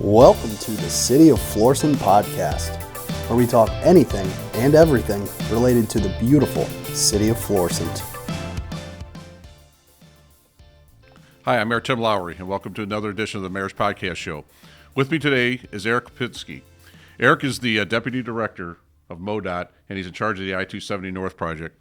Welcome to the City of Florissant podcast, where we talk anything and everything related to the beautiful City of Florissant. Hi, I'm Mayor Tim Lowry, and welcome to another edition of the Mayor's Podcast Show. With me today is Eric Kopinski. Eric is the Deputy Director of MoDOT, and he's in charge of the I-270 North project.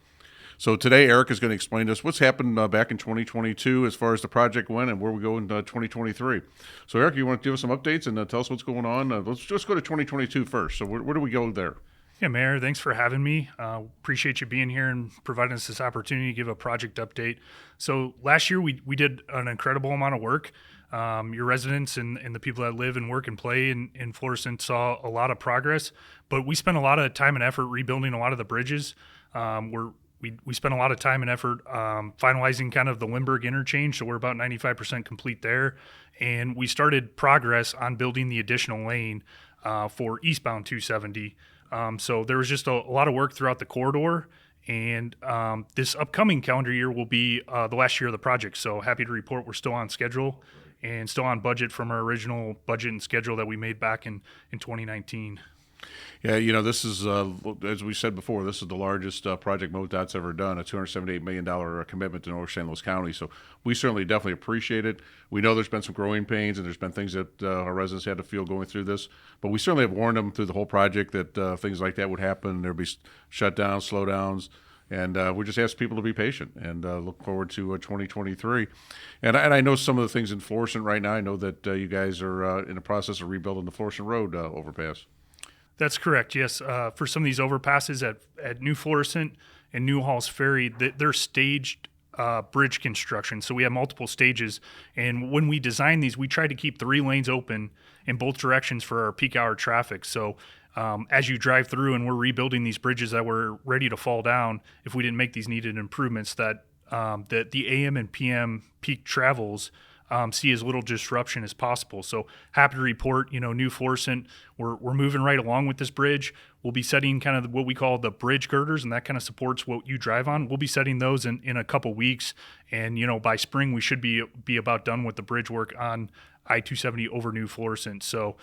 So today, Eric is going to explain to us what's happened back in 2022 as far as the project went and where we go in 2023. So, Eric, you want to give us some updates and tell us what's going on? Let's just go to 2022 first. So where do we go there? Yeah, Mayor, thanks for having me. Appreciate you being here and providing us this opportunity to give a project update. So last year, we did an incredible amount of work. Your residents and the people that live and work and play in Florissant saw a lot of progress, but we spent a lot of time and effort rebuilding a lot of the bridges. We spent a lot of time and effort finalizing kind of the Lindbergh interchange, so we're about 95% complete there. And we started progress on building the additional lane for eastbound 270. So there was just a lot of work throughout the corridor, and this upcoming calendar year will be the last year of the project. So happy to report we're still on schedule and still on budget from our original budget and schedule that we made back in 2019. Yeah, you know, this is, as we said before, this is the largest project MoDOT's ever done, a $278 million commitment to North St. Louis County. So we certainly definitely appreciate it. We know there's been some growing pains and there's been things that our residents had to feel going through this, but we certainly have warned them through the whole project that things like that would happen. There'd be shutdowns, slowdowns, and we just ask people to be patient and look forward to 2023. And I know some of the things in Florissant right now. I know that you guys are in the process of rebuilding the Florissant Road overpass. That's correct, yes. For some of these overpasses at New Florissant and New Halls Ferry, they're staged bridge construction. So we have multiple stages. And when we design these, we try to keep 3 lanes open in both directions for our peak hour traffic. So as you drive through and we're rebuilding these bridges that were ready to fall down, if we didn't make these needed improvements, that the AM and PM peak travels see as little disruption as possible. So happy to report, New Florissant, we're moving right along with this bridge. We'll be setting kind of what we call the bridge girders, and that kind of supports what you drive on. We'll be setting those in a couple weeks, and by spring we should be about done with the bridge work on I-270 over New Florissant. So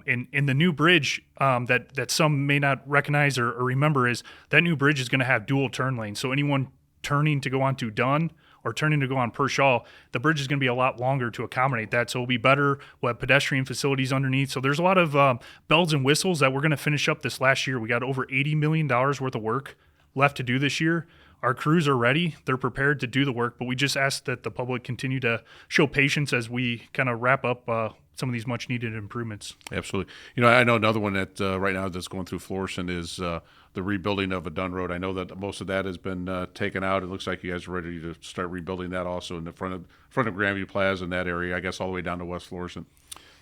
in the new bridge that some may not recognize or remember is that new bridge is going to have dual turn lanes. So anyone turning to go onto Dunn or turning to go on Pershaw, the bridge is going to be a lot longer to accommodate that. So it'll be better. We'll have pedestrian facilities underneath. So there's a lot of bells and whistles that we're going to finish up this last year. We got over $80 million worth of work left to do this year. Our crews are ready. They're prepared to do the work, but we just ask that the public continue to show patience as we kind of wrap up some of these much needed improvements. Absolutely. I know another one that right now that's going through Florissant is the rebuilding of a Dunn Road. I know that most of that has been taken out. It looks like you guys are ready to start rebuilding that also in the front of Grandview Plaza in that area, I guess all the way down to West Florissant.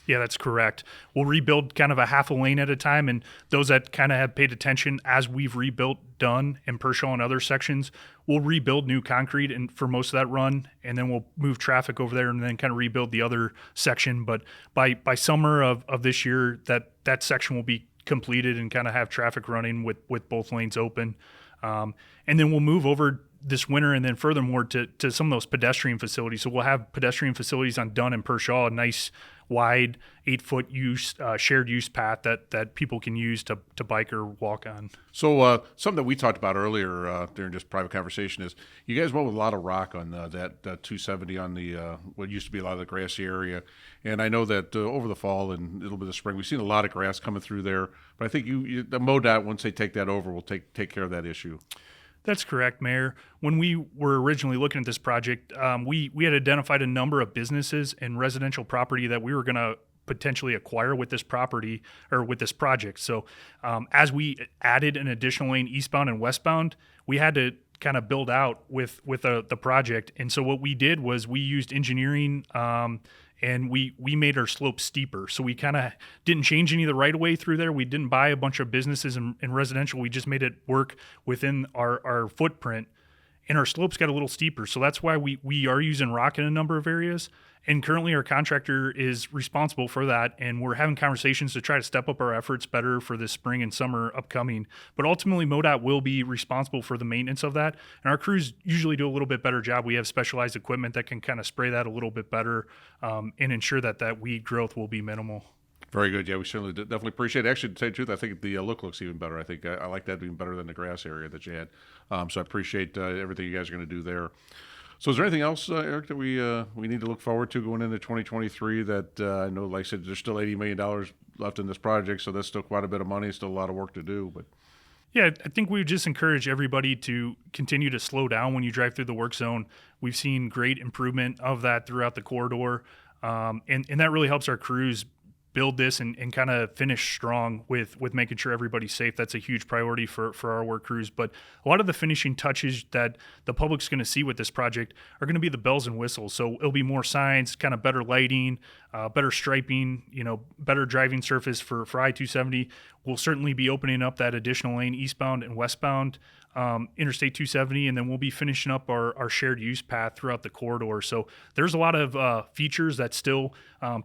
Yeah, that's correct. We'll rebuild kind of a half a lane at a time, and those that kind of have paid attention as we've rebuilt Dunn and Pershaw and other sections, we'll rebuild new concrete and for most of that run, and then we'll move traffic over there and then kind of rebuild the other section. But by summer of this year, that section will be completed and kind of have traffic running with both lanes open. And then we'll move over this winter and then furthermore to some of those pedestrian facilities. So we'll have pedestrian facilities on Dunn and Pershaw, a nice wide 8-foot shared use path that people can use to bike or walk on. So something that we talked about earlier during just private conversation is you guys went with a lot of rock on that 270 on the what used to be a lot of the grassy area. And I know that over the fall and a little bit of spring, we've seen a lot of grass coming through there. But I think the MoDOT, once they take that over, will take care of that issue. That's correct, Mayor. When we were originally looking at this project, we had identified a number of businesses and residential property that we were going to potentially acquire with this property or with this project. So as we added an additional lane eastbound and westbound, we had to kind of build out with the project. And so what we did was we used engineering and we made our slope steeper. So we kind of didn't change any of the right-of-way through there. We didn't buy a bunch of businesses in residential. We just made it work within our footprint. And our slopes got a little steeper. So that's why we are using rock in a number of areas. And currently our contractor is responsible for that. And we're having conversations to try to step up our efforts better for this spring and summer upcoming. But ultimately MoDOT will be responsible for the maintenance of that. And our crews usually do a little bit better job. We have specialized equipment that can kind of spray that a little bit better and ensure that weed growth will be minimal. Very good. Yeah, we certainly definitely appreciate it. Actually, to tell you the truth, I think the look looks even better. I think I like that even better than the grass area that you had. So I appreciate everything you guys are going to do there. So is there anything else, Eric, that we need to look forward to going into 2023 that I know, like I said, there's still $80 million left in this project, so that's still quite a bit of money, still a lot of work to do. But Yeah, I think we would just encourage everybody to continue to slow down when you drive through the work zone. We've seen great improvement of that throughout the corridor, and that really helps our crews build this and kind of finish strong with making sure everybody's safe. That's a huge priority for our work crews. But a lot of the finishing touches that the public's going to see with this project are going to be the bells and whistles. So it'll be more signs, kind of better lighting, better striping, better driving surface for I-270. We'll certainly be opening up that additional lane eastbound and westbound Interstate 270, and then we'll be finishing up our shared use path throughout the corridor. So there's a lot of features that still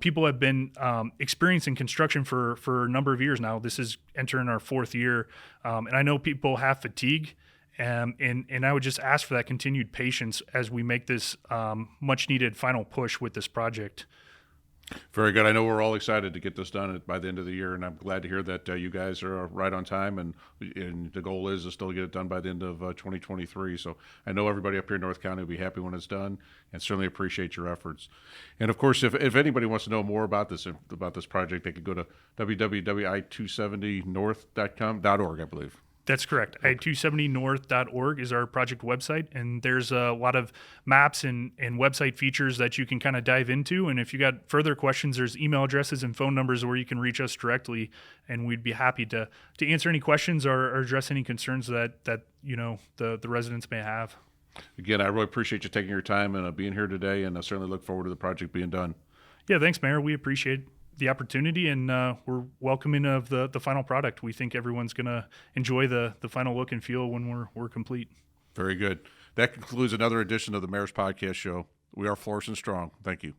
people have been experiencing construction for a number of years now. This is entering our fourth year, and I know people have fatigue. And I would just ask for that continued patience as we make this much needed final push with this project. very good. I know we're all excited to get this done by the end of the year, and I'm glad to hear that you guys are right on time, and the goal is to still get it done by the end of 2023. So I know everybody up here in North County will be happy when it's done, and certainly appreciate your efforts. And of course, if anybody wants to know more about this project, they could go to www.i270north.org, I believe. That's correct. I270north.org is our project website, and there's a lot of maps and website features that you can kind of dive into. And if you got further questions, there's email addresses and phone numbers where you can reach us directly, and we'd be happy to answer any questions or address any concerns that the residents may have. Again, I really appreciate you taking your time and being here today, and I certainly look forward to the project being done. Yeah, thanks, Mayor. We appreciate the opportunity, and we're welcoming of the final product. We think everyone's going to enjoy the final look and feel when we're complete. Very good. That concludes another edition of the Mayor's Podcast Show. We are Florissant Strong. Thank you.